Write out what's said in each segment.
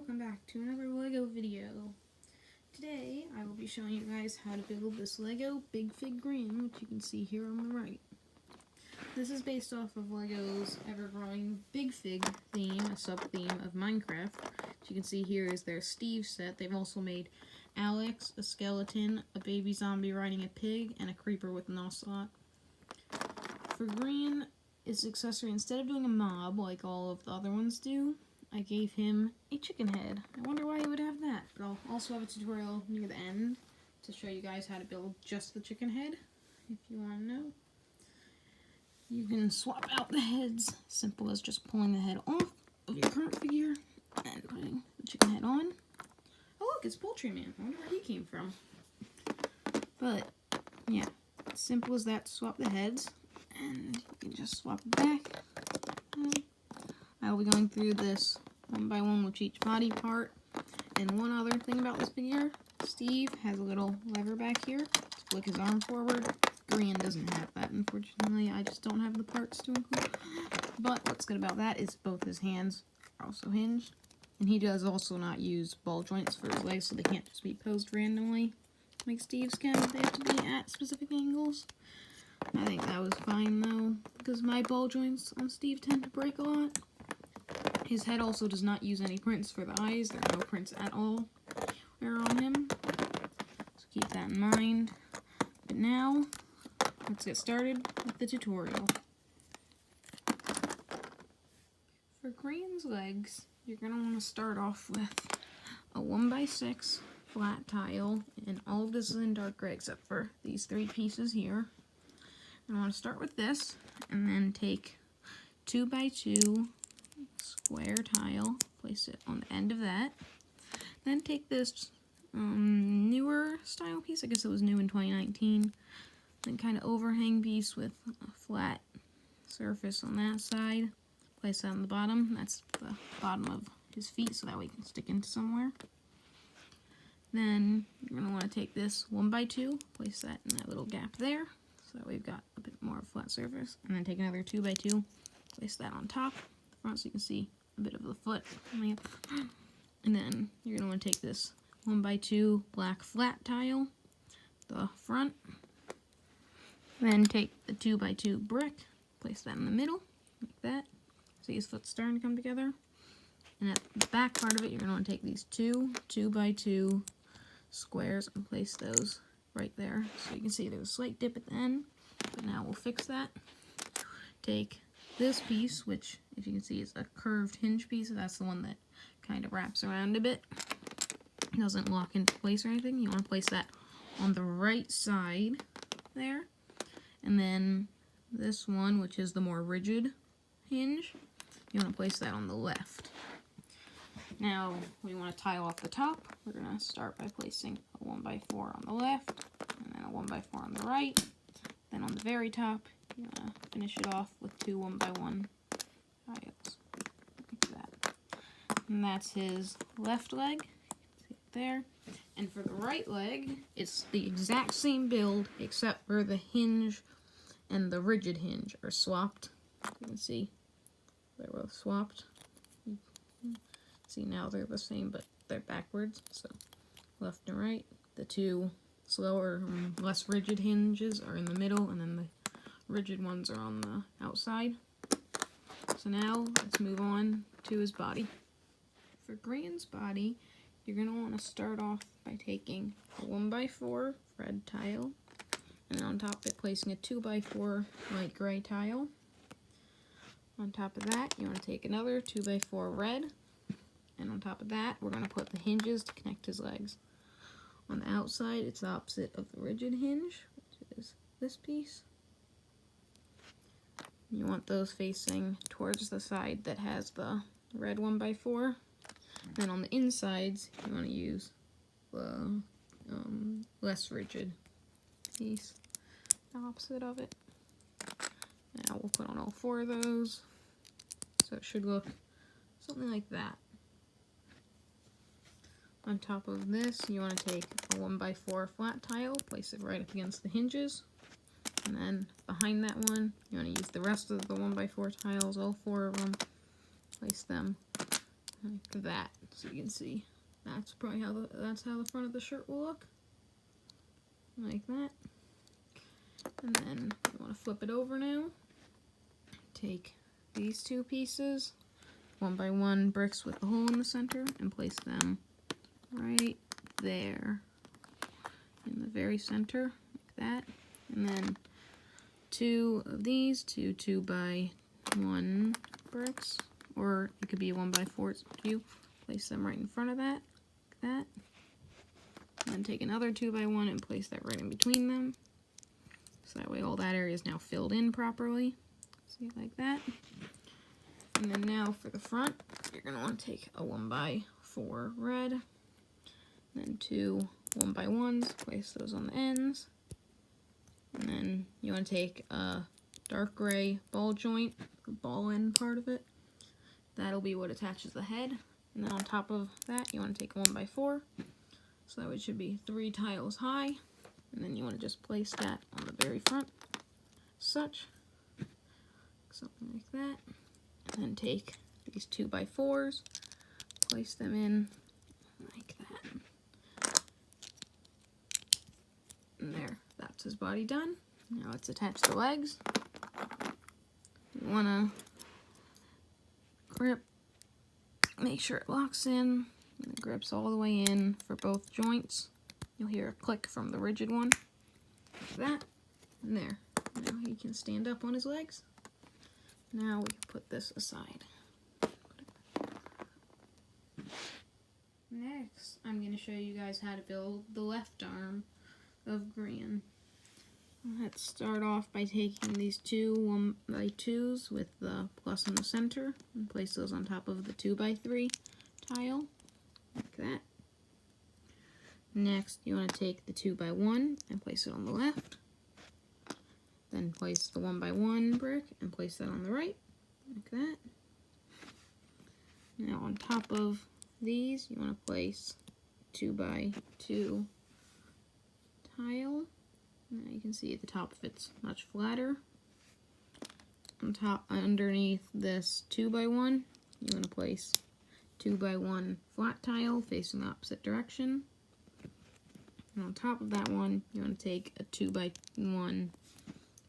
welcome back to another LEGO video. Today I will be showing you guys how to build this LEGO Big Fig Grian, which you can see here on the right. This is based off of LEGO's ever-growing Big Fig theme, a sub-theme of Minecraft. What you can see here is their Steve set. They've also made Alex, a skeleton, a baby zombie riding a pig, and a creeper with an ocelot. For Grian, its accessory, instead of doing a mob like all of the other ones do, I gave him a chicken head. I wonder why he would have that, but I'll also have a tutorial near the end to show you guys how to build just the chicken head, if you want to know. You can swap out the heads, simple as just pulling the head off of your current figure and putting the chicken head on. Oh look, it's Poultry Man. I wonder where he came from. But, yeah, simple as that to swap the heads, and you can just swap it back. I'll be going through this one by one with each body part. And one other thing about this figure, Steve has a little lever back here to flick his arm forward. Grian doesn't have that, unfortunately. I just don't have the parts to include. But what's good about that is both his hands are also hinged. And he does also not use ball joints for his legs, so they can't just be posed randomly like Steve's can. They have to be at specific angles. I think that was fine though, because my ball joints on Steve tend to break a lot. His head also does not use any prints for the eyes. There are no prints at all on him, so keep that in mind. But now, let's get started with the tutorial. For Grian's legs, you're going to want to start off with a 1x6 flat tile, and all of this is in dark gray except for these three pieces here. I want to start with this, and then take 2x2 square tile, place it on the end of that. Then take this newer style piece, I guess it was new in 2019, then kind of overhang piece with a flat surface on that side. Place that on the bottom. That's the bottom of his feet, so that way it can stick into somewhere. Then you're going to want to take this 1x2, place that in that little gap there, so that we've got a bit more of a flat surface. And then take another 2x2, place that on top, the front, so you can see a bit of the foot. And then you're going to want to take this 1x2 black flat tile, the front. Then take the 2x2 brick, place that in the middle, like that. See his foot's starting to come together. And at the back part of it, you're going to want to take these two 2x2 squares and place those right there. So you can see there's a slight dip at the end, but now we'll fix that. Take this piece, which, if you can see, is a curved hinge piece. That's the one that kind of wraps around a bit. It doesn't lock into place or anything. You want to place that on the right side there. And then this one, which is the more rigid hinge, you want to place that on the left. Now, we want to tile off the top. We're going to start by placing a 1x4 on the left, and then a 1x4 on the right. Then on the very top, you're going to finish it off with two 1x1 tiles, like that. And that's his left leg, see it there. And for the right leg, it's the exact same build, except for the hinge and the rigid hinge are swapped. You can see they're both swapped. See, now they're the same, but they're backwards, so left and right. The two slower, less rigid hinges are in the middle, and then the rigid ones are on the outside. So now, let's move on to his body. For Grian's body, you're going to want to start off by taking a 1x4 red tile, and then on top of it, placing a 2x4 light gray tile. On top of that, you want to take another 2x4 red, and on top of that, we're going to put the hinges to connect his legs. On the outside, it's the opposite of the rigid hinge, which is this piece. You want those facing towards the side that has the red 1x4. Then on the insides, you want to use the less rigid piece, the opposite of it. Now we'll put on all four of those, so it should look something like that. On top of this, you want to take a 1x4 flat tile, place it right up against the hinges, and then behind that one, you want to use the rest of the 1x4 tiles, all four of them, place them like that, so you can see. That's probably how the front of the shirt will look, like that. And then you want to flip it over now. Take these two pieces, 1x1 bricks with a hole in the center, and place them right there in the very center, like that. And then two of these, two 2x1 bricks, or it could be 1x4, it's up to you. Place them right in front of that, like that. And then take another 2x1 and place that right in between them. So that way all that area is now filled in properly. See, like that. And then now for the front, you're going to want to take a 1x4 red, then two 1x1s, place those on the ends. And then you want to take a dark gray ball joint, the ball end part of it. That'll be what attaches the head. And then on top of that, you want to take a 1x4. So that way it should be 3 tiles high. And then you want to just place that on the very front, such. Something like that. And then take these 2x4s, place them in like that. And there, that's his body done. Now let's attach the legs. You want to grip, make sure it locks in, and it grips all the way in for both joints. You'll hear a click from the rigid one, like that, and there. Now he can stand up on his legs. Now we can put this aside. Next, I'm going to show you guys how to build the left arm of Grian. Let's start off by taking these two 1x2s with the plus in the center and place those on top of the 2x3 tile, like that. Next, you want to take the 2x1 and place it on the left. Then place the 1x1 brick and place that on the right, like that. Now on top of these, you want to place 2x2 tile. Now you can see at the top of it's much flatter. On top, underneath this 2x1, you want to place 2x1 flat tile facing the opposite direction. And on top of that one, you want to take a 2x1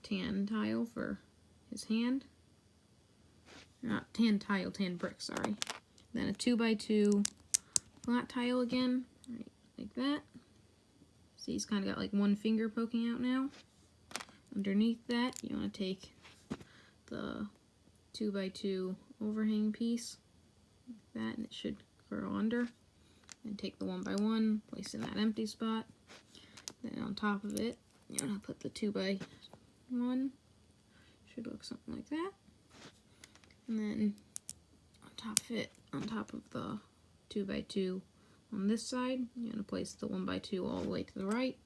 tan tile for his hand. Not tan tile, tan brick, sorry. Then a 2x2 flat tile again, right, like that. See, he's kind of got like one finger poking out now. Underneath that, you want to take the 2x2 overhang piece, like that, and it should curl under. And take the 1x1, place it in that empty spot. Then on top of it, you want to put the 2x1. Should look something like that. And then on top of the 2x2 on this side, you're going to place the 1x2 all the way to the right.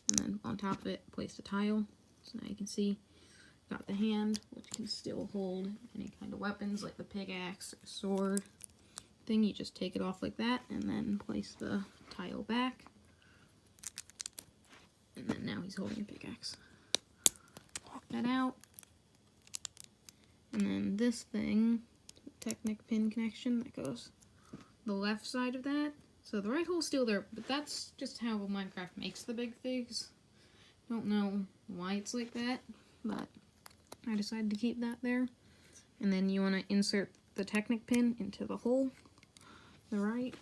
And then on top of it, place the tile. So now you can see, got the hand, which can still hold any kind of weapons like the pickaxe or sword thing. You just take it off like that and then place the tile back. And then now he's holding a pickaxe. Pop that out. And then this thing, Technic pin connection, that goes the left side of that. So the right hole's still there, but that's just how Minecraft makes the big figs. Don't know why it's like that, but I decided to keep that there. And then you want to insert the Technic pin into the hole, the right,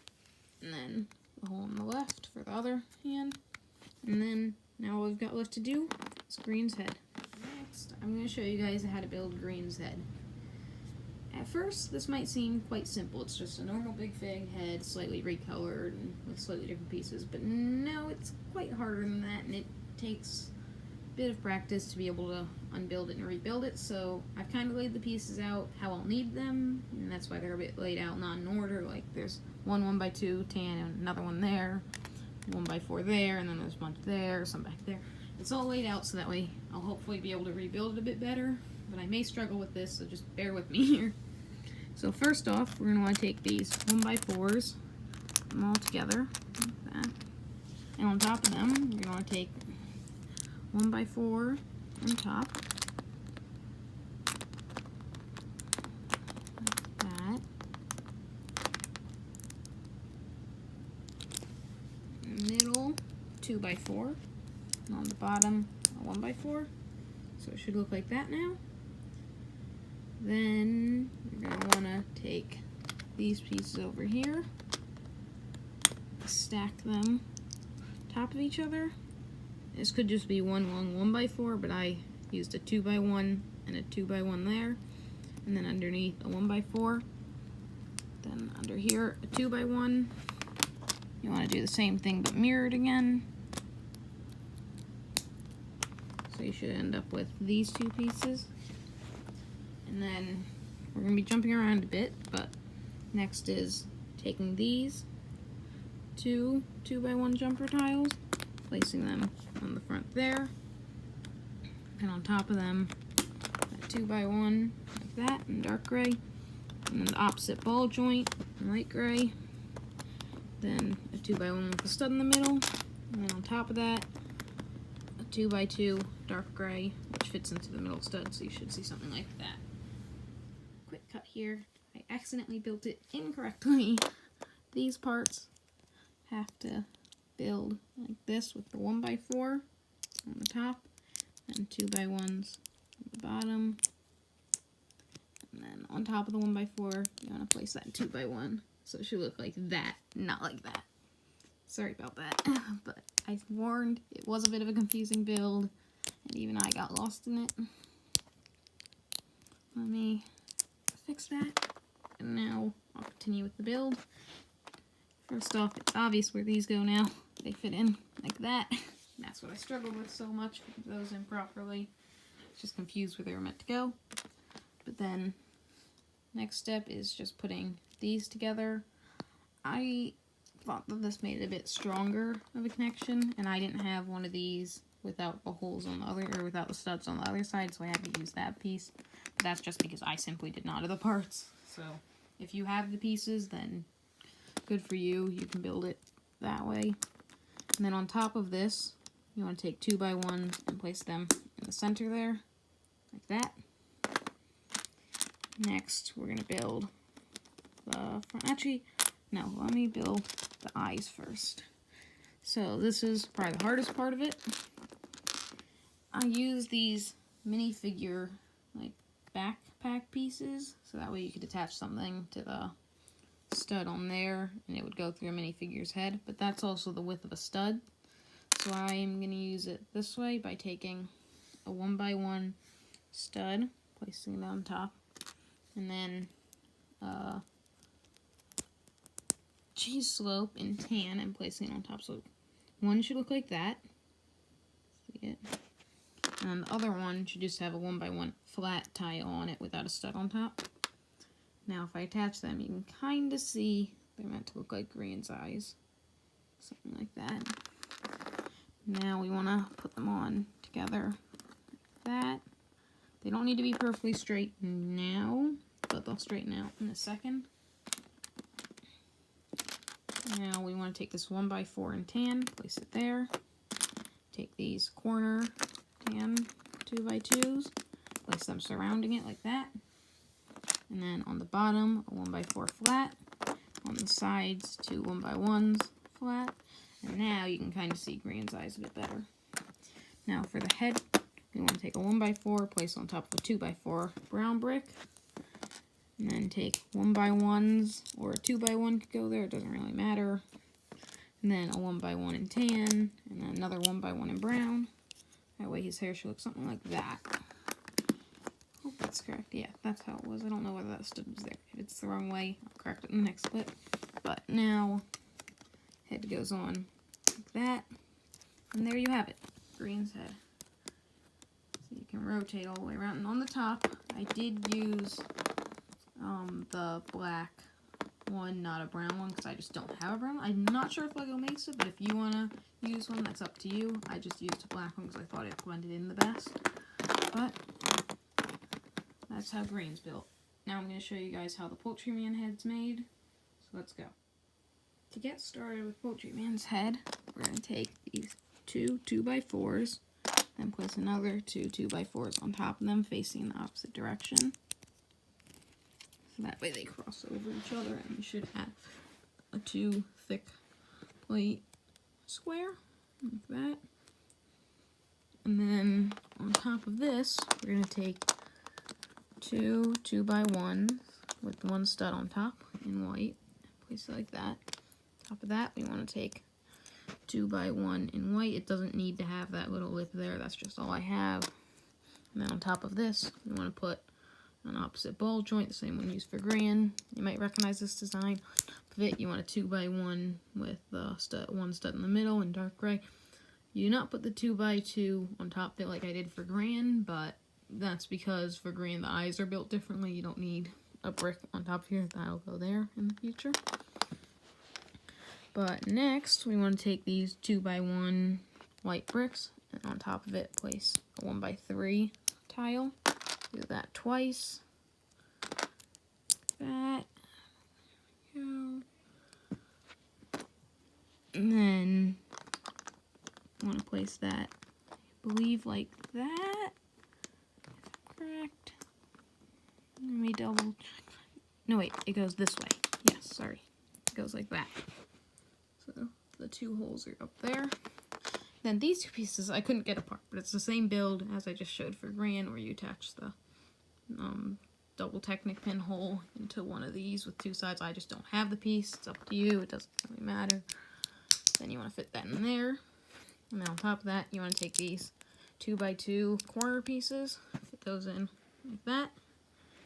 and then the hole on the left for the other hand. And then now all we've got left to do is Grian's head. Next, I'm going to show you guys how to build Grian's head. At first, this might seem quite simple. It's just a normal big fig head, slightly recolored and with slightly different pieces. But no, it's quite harder than that, and it takes a bit of practice to be able to unbuild it and rebuild it. So I've kind of laid the pieces out how I'll need them, and that's why they're a bit laid out not in order. Like there's one 1x2 tan and another one there, 1x4 there, and then there's a bunch there, some back there. It's all laid out so that way I'll hopefully be able to rebuild it a bit better. But I may struggle with this, so just bear with me here. So first off, we're going to want to take these 1x4s, put them all together, like that. And on top of them, you're going to want to take 1x4 on top, like that. 2x4, and on the bottom a 1x4. So it should look like that now. Then you're going to want to take these pieces over here, stack them top of each other. This could just be one long 1x4, but I used a 2x1 and a 2x1 there, and then underneath a 1x4. Then under here a 2x1. You want to do the same thing but mirrored again. So you should end up with these two pieces. And then we're going to be jumping around a bit, but next is taking these two 2x1 jumper tiles, placing them on the front there, and on top of them a 2x1 like that in dark gray, and then the opposite ball joint in light gray, then a 2x1 with a stud in the middle, and then on top of that a 2x2 dark gray, which fits into the middle stud, so you should see something like that. Quick cut here. I accidentally built it incorrectly. These parts have to build like this with the 1x4 on the top and 2x1s on the bottom. And then on top of the 1x4, you want to place that 2x1. So it should look like that, not like that. Sorry about that, but I warned, it was a bit of a confusing build, and even I got lost in it. Let me fix that, and now I'll continue with the build. First off, it's obvious where these go now. They fit in like that. That's what I struggled with so much, putting those in properly. Just confused where they were meant to go. But then, next step is just putting these together. I thought that this made it a bit stronger of a connection, and I didn't have one of these without the holes on the other, or without the studs on the other side, so I had to use that piece. But that's just because I simply did not have the parts. So, if you have the pieces, then good for you. You can build it that way. And then on top of this, you want to take 2x1s and place them in the center there, like that. Next, we're going to build the front. Actually, no, let me build the eyes first. So this is probably the hardest part of it. I use these minifigure like backpack pieces, so that way you could attach something to the stud on there and it would go through a minifigure's head, but that's also the width of a stud. So I am going to use it this way by taking a 1x1 stud, placing it on top, and then cheese slope in tan and placing it on top. So one should look like that. See it? And the other one should just have a 1x1 flat tile on it without a stud on top. Now if I attach them, you can kind of see they're meant to look like Grian's eyes. Something like that. Now we want to put them on together like that. They don't need to be perfectly straight now, but they'll straighten out in a second. Now we want to take this 1x4 in tan, place it there. Take these corner tan 2x2s, place them surrounding it like that. And then on the bottom, a 1x4 flat. On the sides, two 1x1s flat. And now you can kind of see Grian's eyes a bit better. Now for the head, we want to take a 1x4, place on top of a 2x4 brown brick. And then take 1x1s, or a 2x1 could go there, it doesn't really matter. And then a 1x1 in tan, and then another 1x1 in brown. That way his hair should look something like that. Hope that's correct. Yeah, that's how it was. I don't know whether that stud was there. If it's the wrong way, I'll correct it in the next clip. But now, head goes on like that. And there you have it, Grian's head. So you can rotate all the way around. And on the top, I did use the black one, not a brown one, because I just don't have a brown one. I'm not sure if LEGO makes it, but if you want to use one, that's up to you. I just used a black one because I thought it blended in the best. But that's how Grian's built. Now I'm going to show you guys how the Poultry Man head's made. So let's go. To get started with Poultry Man's head, we're going to take these two 2x4s, then place another two 2x4s on top of them facing the opposite direction. So that way they cross over each other, and you should have a 2 thick plate square. like that. And then on top of this, we're going to take two 2x1s with one stud on top in white. Place it like that. Top of that, we want to take 2x1 in white. It doesn't need to have that little lip there. That's just all I have. And then on top of this, we want to put an opposite ball joint, the same one used for Grian. You might recognize this design. On top of it, you want a 2x1 with one stud in the middle in dark gray. You do not put the 2x2 on top of it like I did for Grian, but that's because for Grian the eyes are built differently. You don't need a brick on top of here. That'll go there in the future. But next, we want to take these 2x1 white bricks, and on top of it, place a 1x3 tile. Do that twice. That. Go. And then, I want to place that, I believe, like that. Correct. Let me double. No, wait, it goes this way. Yes, sorry. It goes like that. So the two holes are up there. Then these two pieces I couldn't get apart, but it's the same build as I just showed for Grian, where you attach the double Technic pin hole into one of these with two sides. I just don't have the piece. It's up to you. It doesn't really matter. Then you want to fit that in there. And then on top of that, you want to take these 2x2 corner pieces, fit those in like that.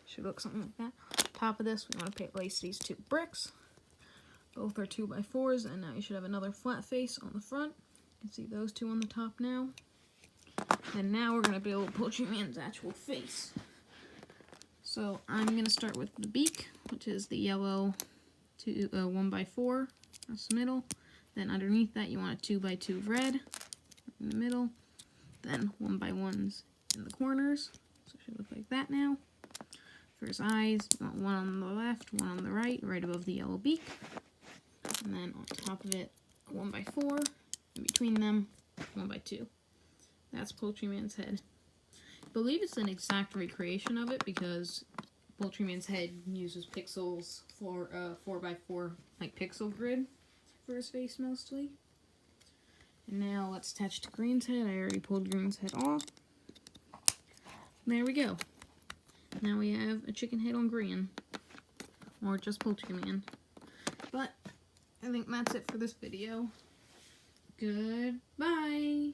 Should look something like that. On top of this, we want to place these two bricks. Both are 2x4s, and now you should have another flat face on the front. You can see those two on the top now. And now we're going to build Poultry Man's actual face. So I'm going to start with the beak, which is the yellow 1x4. That's the middle. Then underneath that, you want a 2x2 red in the middle. Then 1x1s in the corners. So it should look like that now. For his eyes, you want one on the left, one on the right, right above the yellow beak. And then on top of it, a 1x4. In between them, 1x2. That's Poultry Man's head. I believe it's an exact recreation of it because Poultry Man's head uses pixels for 4x4 like pixel grid for his face mostly. And now let's attach to Grian's head. I already pulled Grian's head off. There we go. Now we have a chicken head on Grian, or just Poultry Man. But I think that's it for this video. Goodbye.